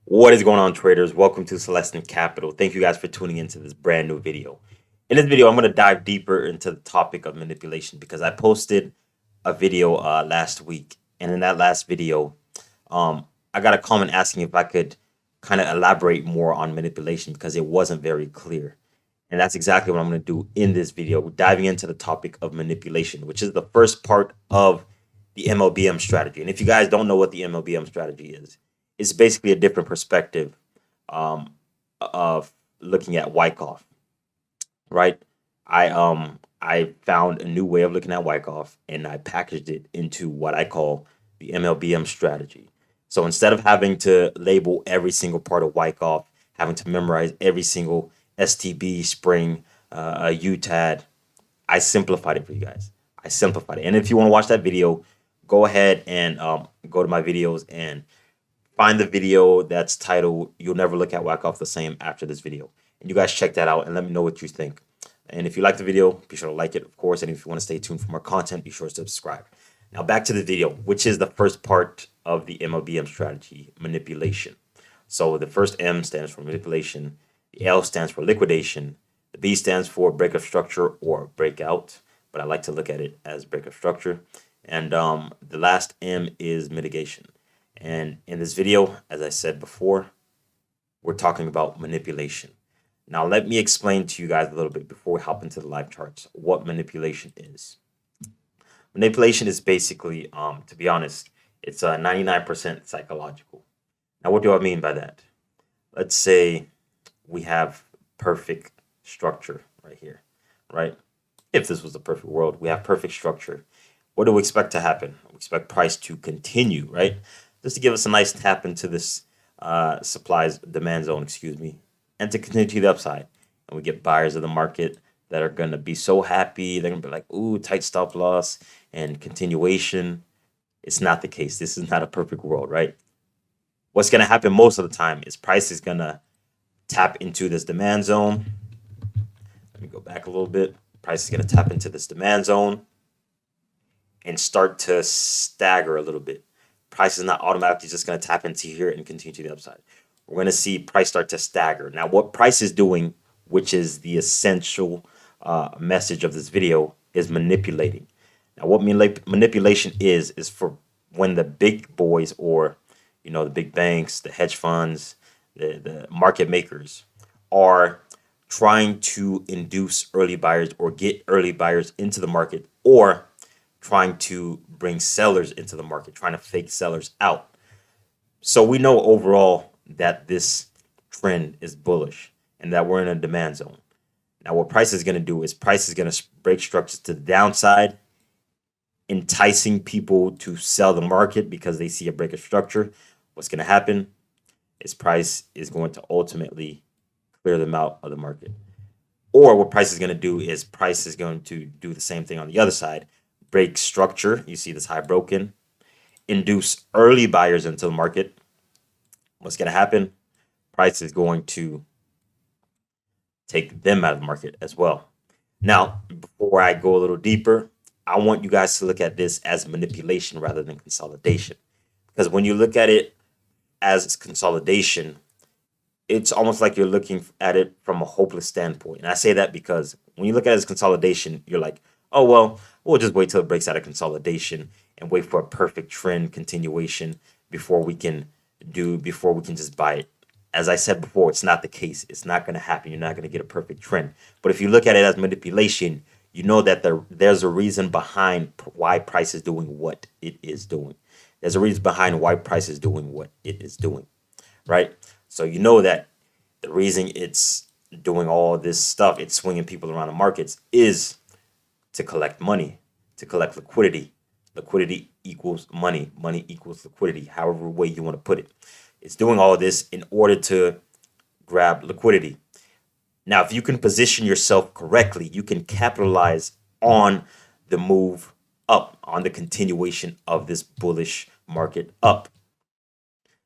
What is going on, traders? Welcome to Celestin Capital. Thank you guys for tuning into this brand new video. In this video, I'm going to dive deeper into the topic of manipulation because I posted a video last week, and in that last video, I got a comment asking if I could kind of elaborate more on manipulation because it wasn't very clear. And that's exactly what I'm going to do in this video. We're diving into the topic of manipulation, which is the first part of the MLBM strategy. And if you guys don't know what the MLBM strategy is, it's basically a different perspective um, of looking at Wyckoff, right? I found a new way of looking at Wyckoff and I packaged it into what I call the MLBM strategy. So instead of having to label every single part of Wyckoff, having to memorize every single STB, spring, UTAD, I simplified it for you guys. I simplified it. And if you want to watch that video, go ahead and go to my videos and find the video that's titled "You'll Never Look at Wyckoff the Same" after this video. And you guys check that out and let me know what you think. And if you like the video, be sure to like it, of course. And if you want to stay tuned for more content, be sure to subscribe. Now back to the video, which is the first part of the MLBM strategy, manipulation. So the first M stands for manipulation, the L stands for liquidation, the B stands for break of structure or breakout, but I like to look at it as break of structure. And the last M is mitigation. And in this video, as I said before, we're talking about manipulation. Now, let me explain to you guys a little bit before we hop into the live charts what manipulation is. Manipulation is basically, to be honest, it's 99% psychological. Now, what do I mean by that? Let's say we have perfect structure right here, right? If this was a perfect world, we have perfect structure. What do we expect to happen? We expect price to continue, right? Just to give us a nice tap into this supplies demand zone, excuse me, and to continue to the upside. And we get buyers of the market that are going to be so happy. They're going to be like, ooh, tight stop loss and continuation. It's not the case. This is not a perfect world, right? What's going to happen most of the time is price is going to tap into this demand zone. Let me go back a little bit. Price is going to tap into this demand zone and start to stagger a little bit. Price is not automatically just going to tap into here and continue to the upside. We're going to see price start to stagger. Now, what price is doing, which is the essential message of this video, is manipulating. Now, what manipulation is for when the big boys or, the big banks, the hedge funds, the market makers are trying to induce early buyers or get early buyers into the market, or trying to bring sellers into the market, trying to fake sellers out. So we know overall that this trend is bullish and that we're in a demand zone. Now, what price is going to do is price is going to break structures to the downside, enticing people to sell the market because they see a break of structure. What's going to happen is price is going to ultimately clear them out of the market. Or what price is going to do is price is going to do the same thing on the other side, break structure. You see this high broken, induce early buyers into the market. What's going to happen? Price is going to take them out of the market as well. Now, before I go a little deeper, I want you guys to look at this as manipulation rather than consolidation. Because when you look at it as consolidation, it's almost like you're looking at it from a hopeless standpoint. And I say that because when you look at it as consolidation, you're like, oh, well, we'll just wait till it breaks out of consolidation and wait for a perfect trend continuation before we can just buy it. As I said before, it's not the case. It's not going to happen. You're not going to get a perfect trend. But if you look at it as manipulation, you know that there's a reason behind why price is doing what it is doing. There's a reason behind why price is doing what it is doing, right? So you know that the reason it's doing all this stuff, it's swinging people around the markets, is to collect money, to collect liquidity. Liquidity equals money. Money equals liquidity, however way you want to put it. It's doing all of this in order to grab liquidity. Now, if you can position yourself correctly, you can capitalize on the move up, on the continuation of this bullish market up.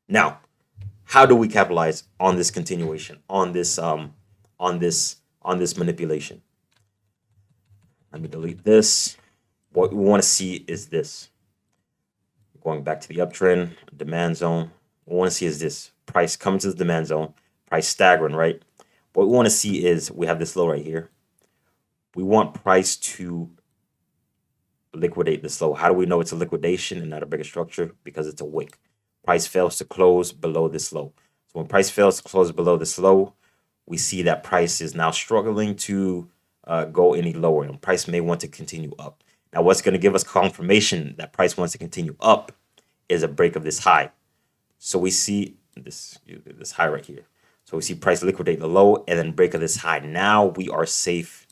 Now, how do we capitalize on this continuation, on this manipulation? Let me delete this. What we want to see is this. Going back to the uptrend, demand zone. What we want to see is this. price coming to the demand zone, price staggering, right? What we want to see is we have this low right here. We want price to liquidate this low. How do we know it's a liquidation and not a bigger structure? Because it's a wick. Price fails to close below this low. So when price fails to close below this low, we see that price is now struggling to go any lower, and price may want to continue up. Now, what's going to give us confirmation that price wants to continue up is a break of this high. So we see this high right here. So we see price liquidate the low and then break of this high. Now we are safe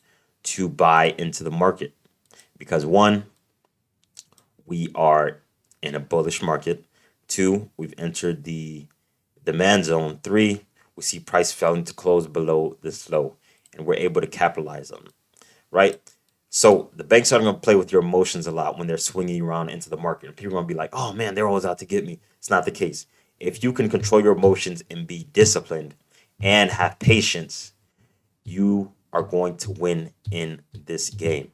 to buy into the market because one, we are in a bullish market. Two, we've entered the demand zone. Three, we see price failing to close below this low, and we're able to capitalize on them, right? So the banks are going to play with your emotions a lot when they're swinging around into the market. And people are going to be like, oh man, they're always out to get me. It's not the case. If you can control your emotions and be disciplined and have patience, you are going to win in this game.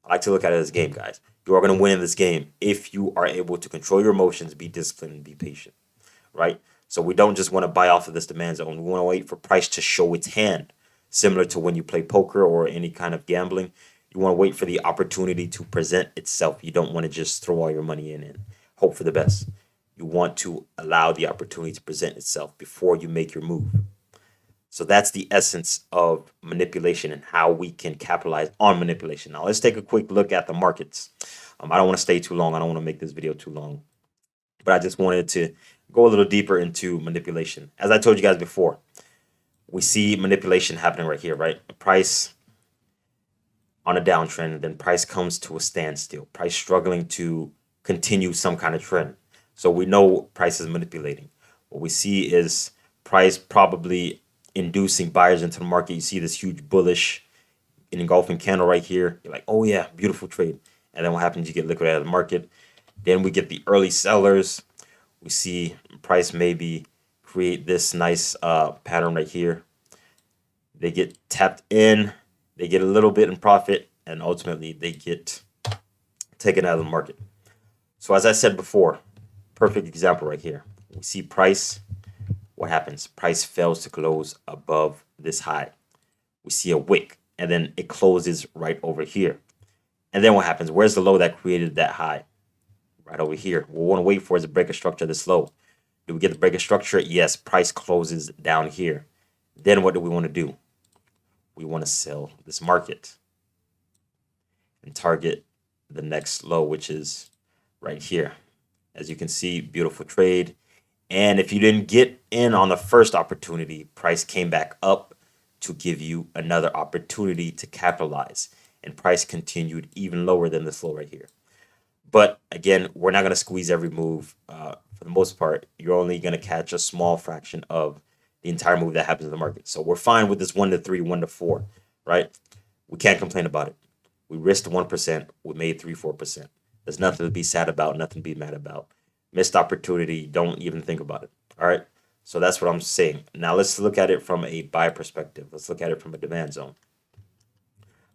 I like to look at it as a game, guys. You are going to win in this game if you are able to control your emotions, be disciplined, and be patient, right? So we don't just want to buy off of this demand zone. We want to wait for price to show its hand, similar to when you play poker or any kind of gambling. You want to wait for the opportunity to present itself. You don't want to just throw all your money in and hope for the best. You want to allow the opportunity to present itself before you make your move. So that's the essence of manipulation and how we can capitalize on manipulation. Now let's take a quick look at the markets. I don't want to stay too long. I don't want to make this video too long, but I just wanted to go a little deeper into manipulation. As I told you guys before, we see manipulation happening right here, right? Price on a downtrend, then price comes to a standstill. Price struggling to continue some kind of trend. So we know price is manipulating. What we see is price probably inducing buyers into the market. You see this huge bullish engulfing candle right here. You're like, oh yeah, beautiful trade. And then what happens? You get liquidated out of the market. Then we get the early sellers. We see price maybe create this nice pattern right here. They get tapped in. They get a little bit in profit, and ultimately they get taken out of the market. So as I said before, perfect example right here. We see price. What happens? Price fails to close above this high. We see a wick, and then it closes right over here. And then what happens? Where's the low that created that high? Right over here. What we want to wait for is a break of structure this low. Do we get the break of structure? Yes, price closes down here. Then what do we want to do? We want to sell this market and target the next low, which is right here. As you can see, beautiful trade. And if you didn't get in on the first opportunity, price came back up to give you another opportunity to capitalize. And price continued even lower than this low right here. But again, we're not going to squeeze every move. For the most part, you're only going to catch a small fraction of the entire move that happens in the market. So we're fine with this 1 to 3, 1 to 4, right? We can't complain about it. We risked 1%. We made 3-4%. There's nothing to be sad about, nothing to be mad about. Missed opportunity, don't even think about it. All right. So that's what I'm saying. Now let's look at it from a buy perspective. Let's look at it from a demand zone.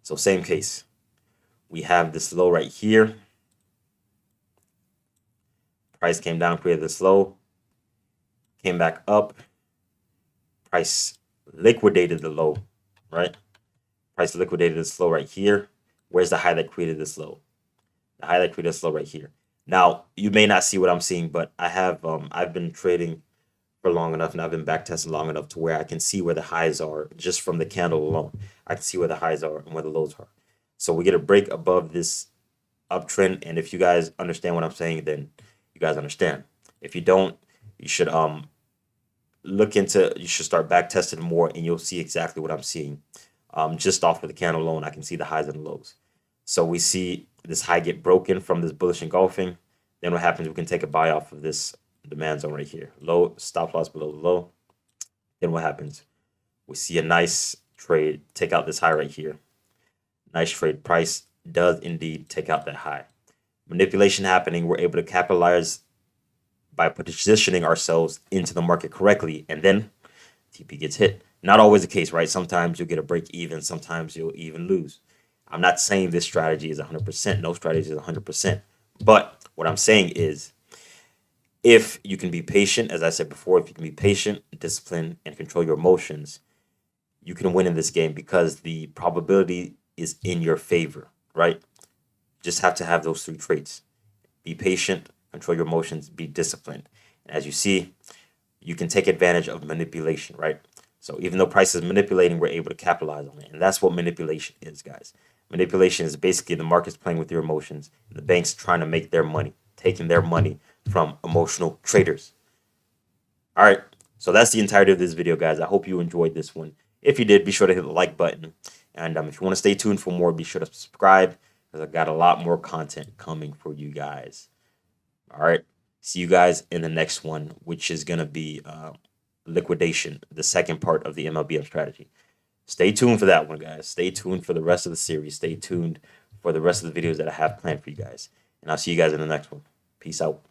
So same case. We have this low right here. Price came down, created this low, came back up. Price liquidated the low, right? Price liquidated this low right here. Where's the high that created this low? The high that created this low right here. Now, you may not see what I'm seeing, but I've been trading for long enough and I've been back testing long enough to where I can see where the highs are just from the candle alone. I can see where the highs are and where the lows are. So we get a break above this uptrend, and if you guys understand what I'm saying, then you guys understand. If you don't, you should you should start back testing more, and you'll see exactly what I'm seeing. Just off of the candle alone, I can see the highs and the lows. So we see this high get broken from this bullish engulfing. Then what happens? We can take a buy off of this demand zone right here. Low, stop loss below the low. Then what happens? We see a nice trade take out this high right here. Nice trade. Price does indeed take out that high. Manipulation happening. We're able to capitalize by positioning ourselves into the market correctly, and then TP gets hit. Not always the case, right? Sometimes you'll get a break even. Sometimes you'll even lose. I'm not saying this strategy is 100%. No strategy is 100%. But what I'm saying is If you can be patient, as I said before, if you can be patient, disciplined, and control your emotions, you can win in this game because the probability is in your favor, right? Just have to have those three traits: be patient, control your emotions, be disciplined. And as you see, you can take advantage of manipulation, right? So even though price is manipulating, we're able to capitalize on it. And that's what manipulation is, guys. Manipulation is basically the market's playing with your emotions, and the banks trying to make their money, taking their money from emotional traders. All right. So that's the entirety of this video, guys. I hope you enjoyed this one. If you did, be sure to hit the like button. And if you want to stay tuned for more, be sure to subscribe because I've got a lot more content coming for you guys. All right. See you guys in the next one, which is going to be liquidation, the second part of the MLBM strategy. Stay tuned for that one, guys. Stay tuned for the rest of the series. Stay tuned for the rest of the videos that I have planned for you guys. And I'll see you guys in the next one. Peace out.